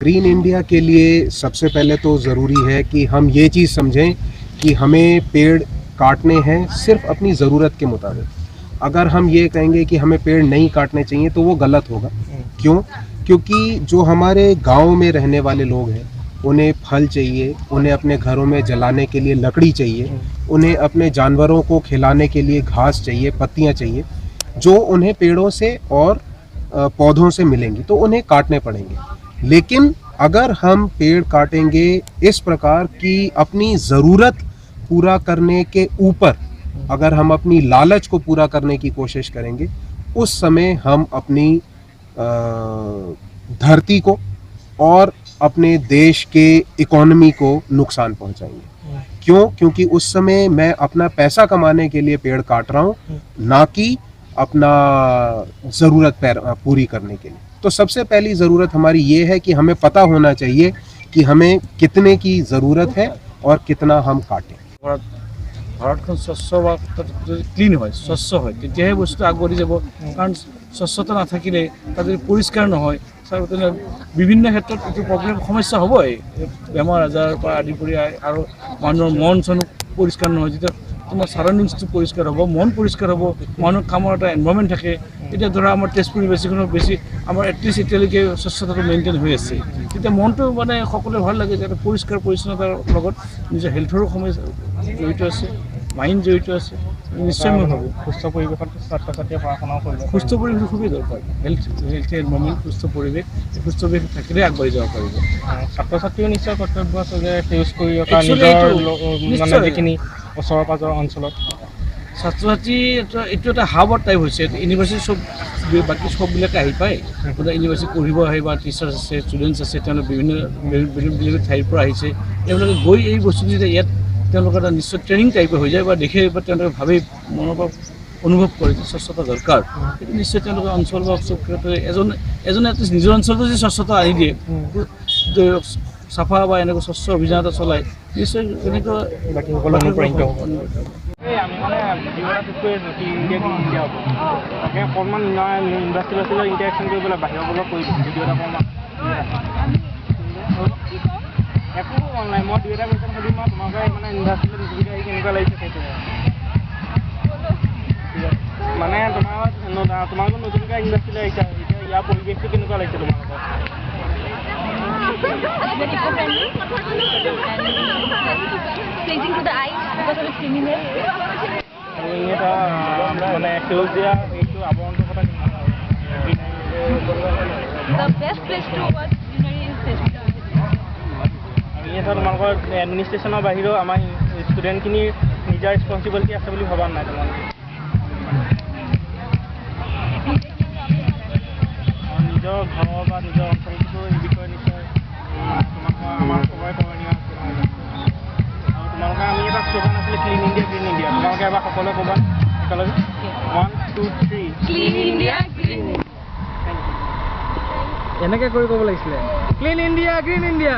Green India के लिए सबसे पहले तो ज़रूरी है कि हम ये चीज़ समझें कि हमें पेड़ काटने हैं सिर्फ अपनी ज़रूरत के मुताबिक। अगर हम ये कहेंगे कि हमें पेड़ नहीं काटने चाहिए तो वो गलत होगा। क्यों? क्योंकि जो हमारे गांव में रहने वाले लोग हैं उन्हें फल चाहिए, उन्हें अपने घरों में जलाने के लिए लकड़ी चाहिए, उन्हें अपने जानवरों को खिलाने के लिए घास चाहिए, पत्तियां चाहिए, जो उन्हें पेड़ों से और पौधों से मिलेंगी, तो उन्हें काटने पड़ेंगे। लेकिन अगर हम पेड़ काटेंगे इस प्रकार कि अपनी ज़रूरत पूरा करने के ऊपर अगर हम अपनी लालच को पूरा करने की कोशिश करेंगे, उस समय हम अपनी धरती को और अपने देश के इकोनॉमी को नुकसान पहुंचाएंगे। क्यों? क्योंकि उस समय मैं अपना पैसा कमाने के लिए पेड़ काट रहा हूँ, ना कि अपना ज़रूरत पूरी करने के लिए। तो सबसे पहली ज़रूरत हमारी ये है कि हमें पता होना चाहिए कि हमें कितने की ज़रूरत है और कितना हम काटें। ভাৰতখন স্বচ্ছ বা ক্লিন হয়, স্বচ্ছ হয়, তেতিয়াহে বস্তু আগবাঢ়ি যাব। কাৰণ স্বচ্ছতা নাথাকিলে তাত যদি পৰিষ্কাৰ নহয়, বিভিন্ন ক্ষেত্ৰত এইটো প্ৰব্লেম সমস্যা হ'বই। বেমাৰ আজাৰৰ পৰা আদি কৰি আৰু মানুহৰ মন চন পৰিষ্কাৰ নহয়, যেতিয়া তোমাৰ চাৰাউণ্ডিংছটো পৰিষ্কাৰ হ'ব, মন পৰিষ্কাৰ হ'ব, মানুহৰ কামৰ এটা এনভাইৰনমেণ্ট থাকে। এতিয়া ধৰা আমাৰ তেজপুৰ ইউনিভাৰ্চিটিখনৰ বেছি আমাৰ এটলিষ্ট এতিয়ালৈকে স্বচ্ছতাটো মেইনটেইন হৈ আছে। তেতিয়া মনটো মানে সকলোৱে ভাল লাগে যে পৰিষ্কাৰ পৰিচ্ছন্নতাৰ লগত নিজৰ হেল্থৰো সমস্যা জড়িত আছে, মাইণ্ড জড়িত আছে। নিশ্চয় মই ভাবোঁ সুস্থ পৰিৱেশত ছাত্ৰ ছাত্ৰীয়ে পঢ়া শুনাও কৰিব। সুস্থ পৰিৱেশ খুবেই দৰকাৰ। হেল্থি এনভাইৰনমেণ্ট, সুস্থ পৰিৱেশ, সুস্থ পৰিৱেশ থাকিলে আগবাঢ়ি যাব পাৰিব। ছাত্ৰ ছাত্ৰীও নিশ্চয় কৰ্তব্য আছে যে সেউজ কৰি ৰখা নিজৰ মানে যিখিনি ওচৰৰ পাজৰৰ অঞ্চলত। ছাত্ৰ ছাত্ৰী এইটো এটা হাবৰ টাইপ হৈছে। ইউনিভাৰ্চিটি চব বাকী চববিলাকে আহি পায়, ইউনিভাৰ্চিটি পঢ়িব আহে বা টিচাৰ্ছ আছে, ষ্টুডেণ্টছ আছে, তেওঁলোক বিভিন্ন ঠাইৰ পৰা আহিছে। তেওঁলোকে গৈ এই বস্তুটো যেতিয়া ইয়াত তেওঁলোকৰ এটা নিশ্চয় ট্ৰেইনিং টাইপৰ হৈ যায় বা দেখে বা তেওঁলোকে ভাবে মনৰ পৰা অনুভৱ কৰে যে স্বচ্ছতা দৰকাৰ। সেইটো নিশ্চয় তেওঁলোকে অঞ্চল বা চব ক্ষেত্ৰত এজনে এটলিষ্ট নিজৰ অঞ্চলটো যদি স্বচ্ছতা আনি দিয়ে, চাফা বা এনেকুৱা স্বচ্ছ অভিযান এটা চলায়, নিশ্চয় তেনেকুৱা বাকী সকলো অনুপ্ৰাণিত হ'ব। আমি মানে ভিডিঅ' এটা শ্বুট কৰি আছোঁ কি ইণ্ডিয়া গ্ৰীণ ইণ্ডিয়া হ'ব। তাকে অকণমান ইণ্ডাষ্ট্ৰিয়েলৰ ইণ্টাৰেকশ্যন কৰিবলৈ বাহিৰৰ পৰা কৰি ভিডিঅ' এটা অকণমান একো অনলাইন মই দুই এটা কুৱেশ্যন সুধিম আৰু তোমালোকে মানে ইণ্ডাষ্ট্ৰিয়েল সুবিধা আহি কেনেকুৱা লাগিছে সেইটো মানে তোমালোকৰ নতুনকৈ ইণ্ডাষ্ট্ৰিয়েল আহিছে, এতিয়া ইয়াৰ পৰিৱেশটো কেনেকুৱা লাগিছে তোমালোকৰ? আৰু এনে এটা মানে সেউজীয়া এইটো আৱৰণটোৰ কথা তোমালোকৰ এডমিনিষ্ট্ৰেশ্যনৰ বাহিৰেও আমাৰ ষ্টুডেণ্টখিনিৰ নিজৰ ৰেছপনচিবিলিটি আছে বুলি ভবা নাই তোমালোকে? নিজৰ ঘৰৰ বা নিজৰ অঞ্চলটো এই বিষয়ে নিশ্চয় তোমালোকৰ আমাৰ সবৰে কৰণীয় আছে। আৰু তোমালোকে আমি এটা শ্লোগান আছিলে ক্লিন ইণ্ডিয়া গ্ৰীণ ইণ্ডিয়া, তোমালোকে এবাৰ সকলোৱে ক'বা একেলগে 1 2 3 ক্লিন ইণ্ডিয়া গ্ৰীণ। এনেকৈ কৰি ক'ব লাগিছিলে ক্লিন ইণ্ডিয়া গ্ৰীণ ইণ্ডিয়া।